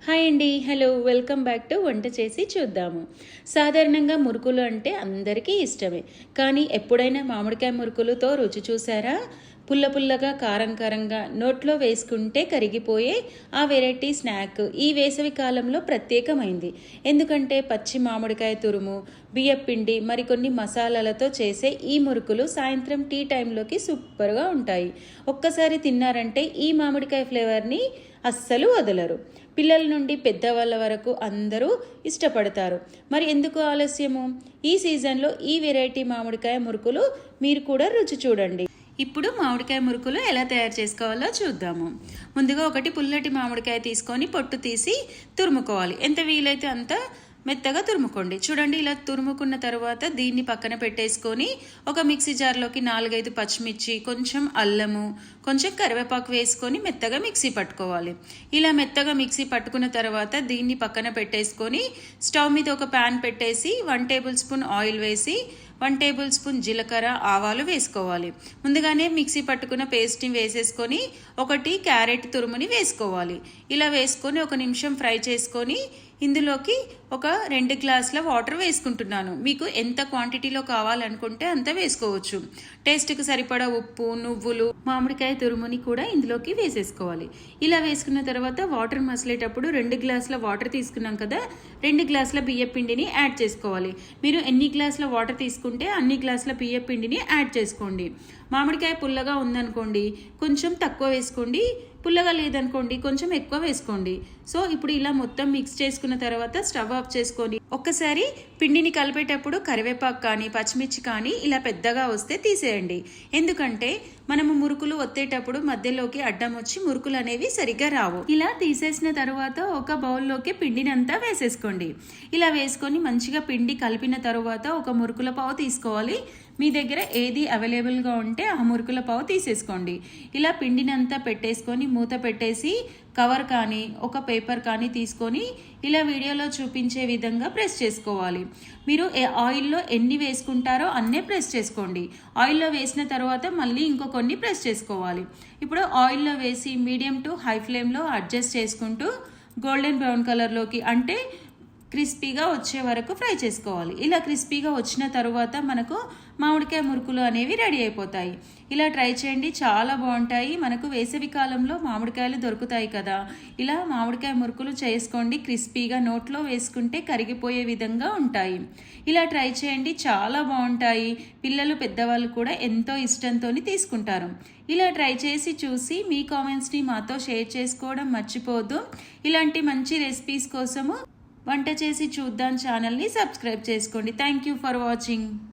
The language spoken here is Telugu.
హాయ్ అండి, హలో, వెల్కమ్ బ్యాక్ టు వంట చేసి చూద్దాము. సాధారణంగా మురుకులు అంటే అందరికీ ఇష్టమే. కానీ ఎప్పుడైనా మామిడికాయ మురుకులతో రుచి చూసారా? పుల్ల పుల్లగా, కారం కారంగా, నోట్లో వేసుకుంటే కరిగిపోయే ఆ వెరైటీ స్నాక్ ఈ వేసవి కాలంలో ప్రత్యేకమైంది. ఎందుకంటే పచ్చి మామిడికాయ తురుము, బియ్యపిండి, మరికొన్ని మసాలాలతో చేసే ఈ మురుకులు సాయంత్రం టీ టైంలోకి సూపర్గా ఉంటాయి. ఒక్కసారి తిన్నారంటే ఈ మామిడికాయ ఫ్లేవర్ని అస్సలు వదలరు. పిల్లల నుండి పెద్దవాళ్ళ వరకు అందరూ ఇష్టపడతారు. మరి ఎందుకు ఆలస్యము? ఈ సీజన్లో ఈ వెరైటీ మామిడికాయ మురుకులు మీరు కూడా రుచి చూడండి. ఇప్పుడు మామిడికాయ మురుకులు ఎలా తయారు చేసుకోవాలో చూద్దాము. ముందుగా ఒకటి పుల్లటి మామిడికాయ తీసుకొని పొట్టు తీసి తురుముకోవాలి. ఎంత వీలైతే అంత మెత్తగా తురుముకోండి. చూడండి, ఇలా తురుముకున్న తర్వాత దీన్ని పక్కన పెట్టేసుకొని ఒక మిక్సీ జార్లోకి 4-5 పచ్చిమిర్చి, కొంచెం అల్లము, కొంచెం కరివేపాకు వేసుకొని మెత్తగా మిక్సీ పట్టుకోవాలి. ఇలా మెత్తగా మిక్సీ పట్టుకున్న తర్వాత దీన్ని పక్కన పెట్టేసుకొని స్టవ్ మీద ఒక ప్యాన్ పెట్టేసి 1 టేబుల్ స్పూన్ ఆయిల్ వేసి 1 టేబుల్ స్పూన్ జీలకర్ర, ఆవాలు వేసుకోవాలి. ముందుగానే మిక్సీ పట్టుకున్న పేస్ట్ని వేసేసుకొని ఒకటి క్యారెట్ తురుముని వేసుకోవాలి. ఇలా వేసుకొని 1 నిమిషం ఫ్రై చేసుకొని ఇందులోకి ఒక 2 గ్లాసుల వాటర్ వేసుకుంటున్నాను. మీకు ఎంత క్వాంటిటీలో కావాలనుకుంటే అంత వేసుకోవచ్చు. టేస్ట్కి సరిపడా ఉప్పు, నువ్వులు, మామిడికాయ తురుముని కూడా ఇందులోకి వేసేసుకోవాలి. ఇలా వేసుకున్న తర్వాత వాటర్ మసిలేటప్పుడు 2 గ్లాసుల వాటర్ తీసుకున్నాం కదా, 2 గ్లాసుల బియ్యం పిండిని యాడ్ చేసుకోవాలి. మీరు ఎన్ని గ్లాసుల వాటర్ తీసుకుంటే అన్ని గ్లాసుల బియ్యం పిండిని యాడ్ చేసుకోండి. మామిడికాయ పుల్లగా ఉందనుకోండి కొంచెం తక్కువ వేసుకోండి, పుల్లగా లేదనుకోండి కొంచెం ఎక్కువ వేసుకోండి. సో ఇప్పుడు ఇలా మొత్తం మిక్స్ చేసుకున్న తర్వాత స్టవ్ ఆఫ్ చేసుకొని ఒక్కసారి పిండిని కలిపేటప్పుడు కరివేపాకు కానీ పచ్చిమిర్చి కానీ ఇలా పెద్దగా వస్తే తీసేయండి. ఎందుకంటే మనము మురుకులు ఒత్తేటప్పుడు మధ్యలోకి అడ్డం వచ్చి మురుకులు అనేవి సరిగ్గా రావు. ఇలా తీసేసిన తర్వాత ఒక బౌల్లోకి పిండిని అంతా వేసేసుకోండి. ఇలా వేసుకొని మంచిగా పిండి కలిపిన తర్వాత ఒక మురుకుల పావు తీసుకోవాలి. మీ దగ్గర ఏది అవైలబుల్గా ఉంటే ఆ మురుకుల పావు తీసేసుకోండి. ఇలా పిండిని అంతా పెట్టేసుకొని మూత పెట్టేసి కవర్ కానీ ఒక పేపర్ కానీ తీసుకొని ఇలా వీడియోలో చూపించే విధంగా ప్రెస్ చేసుకోవాలి. మీరు ఆయిల్లో ఎన్ని వేసుకుంటారో అన్నే ప్రెస్ చేసుకోండి. ఆయిల్లో వేసిన తర్వాత మళ్ళీ కొన్ని ప్రెస్ చేసుకోవాలి. ఇప్పుడు ఆయిల్లో వేసి మీడియం టు హై ఫ్లేమ్లో అడ్జస్ట్ చేసుకుంటూ గోల్డెన్ బ్రౌన్ కలర్లోకి, అంటే క్రిస్పీగా వచ్చే వరకు ఫ్రై చేసుకోవాలి. ఇలా క్రిస్పీగా వచ్చిన తర్వాత మనకు మామిడికాయ మురుకులు అనేవి రెడీ అయిపోతాయి. ఇలా ట్రై చేయండి, చాలా బాగుంటాయి. మనకు వేసవి కాలంలో మామిడికాయలు దొరుకుతాయి కదా, ఇలా మామిడికాయ మురుకులు చేసుకోండి. క్రిస్పీగా నోట్లో వేసుకుంటే కరిగిపోయే విధంగా ఉంటాయి. ఇలా ట్రై చేయండి, చాలా బాగుంటాయి. పిల్లలు పెద్దవాళ్ళు కూడా ఎంతో ఇష్టంతో తీసుకుంటారు. ఇలా ట్రై చేసి చూసి మీ కామెంట్స్ని మాతో షేర్ చేసుకోవడం మర్చిపోవద్దు. ఇలాంటి మంచి రెసిపీస్ కోసము వంట చేసి చూద్దాం ఛానల్ని సబ్స్క్రైబ్ చేసుకోండి. Thank you for watching.